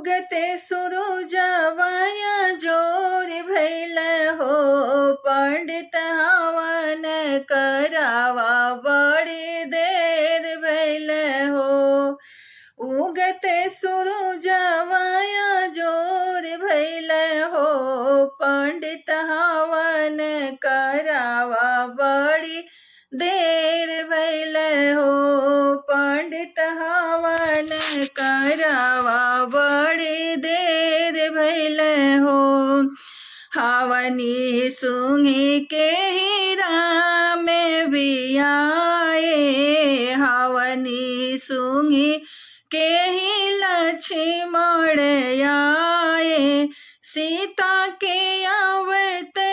उगते सुरुजवाया जोर भैल हो, पंडित हवन करावा बड़ी देर भैल हो। उगते सुरुजवाया जोर भैल हो, पंडित हवन करावा बड़ी देर भैल हो, पंडित हवन करावा बड़ी देर भैल हो। हवनी सुंगी के हीरा में भी आए, हवनी सुंगी के ही लक्ष्मण आए, सीता के आवते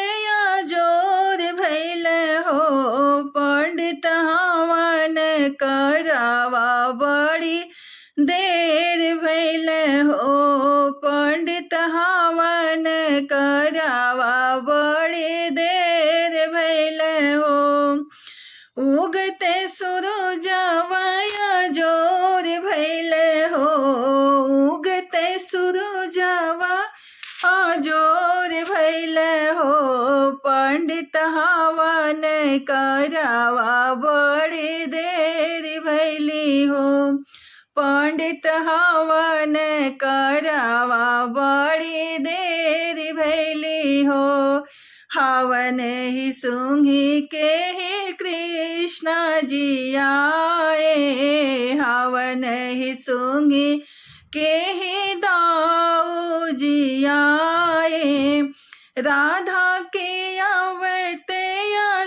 जोर भैल हो, पंडित हवन करावा बड़ी देर भैल हो, पंडित हवन करावा बड़ी देर भैल हो। उगते सुरुजवाया जोर भैल हो, उगते सुरुजवा जोर भैल हो, पंडित हवन करावा बड़ी देर भैली हो, पंडित हवन करावा बड़ी देर भैली हो। हवन ही सुंगी के ही कृष्ण जी आए, हवन ही सुंगी के ही दाऊ जी आए, राधा के आवते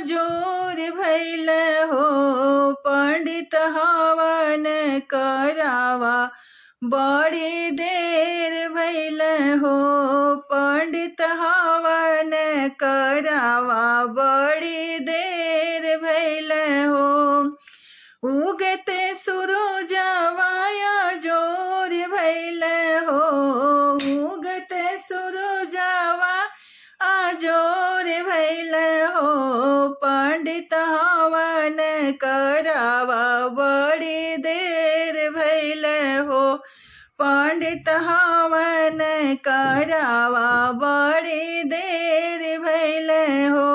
जोर भैल हो, पंडित हवन करावा बड़ी देर भैल हो, पंडित हवन करावा बड़ी देर भैल हो। उगते सुरुजवाया जोर भैल हो, उगते सुरुजवा जोर भैल हो, पंडित हवन करावा बड़ी देर भैल हो, पंडित हवन करावा बड़ी देर भैल हो।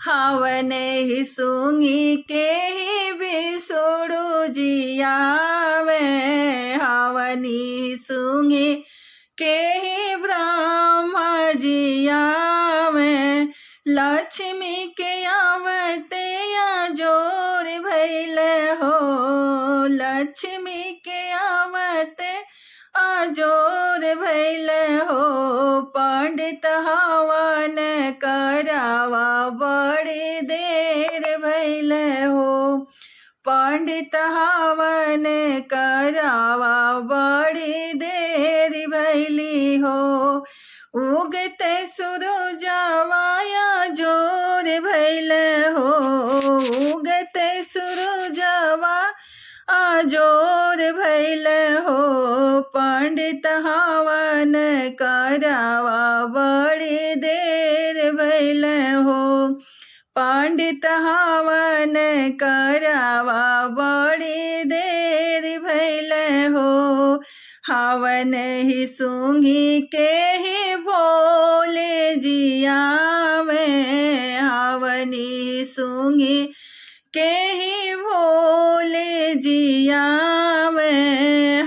हवन ही सुंगी के ही विष्णु जी आवे, हवनी सुंगी के ही ब्रह्मा जी आवे, लक्ष्मी के आवते जोर भैल हो, लक्ष्मी के आवते जोर भैल हो, पंडित हवन करावा बड़ी देर भैल हो, पंडित हवन करावा बड़ी देर भैली हो। उगते सुरुजवाया जोर भैल हो, उगते सुरुजवा जोर भैल हो, पंडित हवन करावा बड़ी देर भैल हो, पंडित हवन करावा बड़ी देर भैल हो। हवन ही सुंगी के ही भोले जी आवे, हवनी सुंगी के ही भोले जी आवे,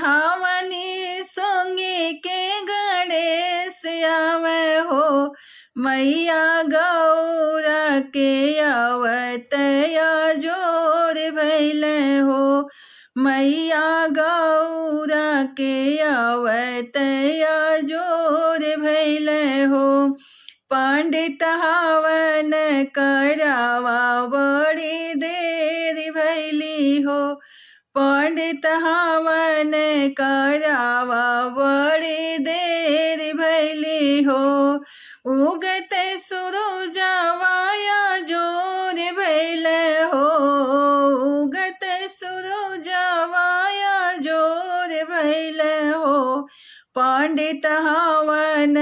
हवनी सुंगी के गणेश आवे हो, मैया गौरा के आवतया जोर भैल हो, मैया गौरा के आवतया जोर भैल हो, पंडित हवन करावा बड़ी देर भैली हो, पंडित हवन करावा बड़ी देर भैली हो। उगते सुरुजवाया जोर भैल हो, उगते सुरुजवाया जोर भैल हो, पंडित हवन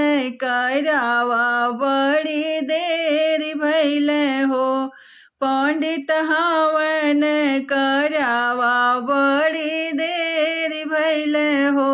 करावा बड़ी देर भैल हो, पंडित हवन करावा बड़ी देर भैल हो।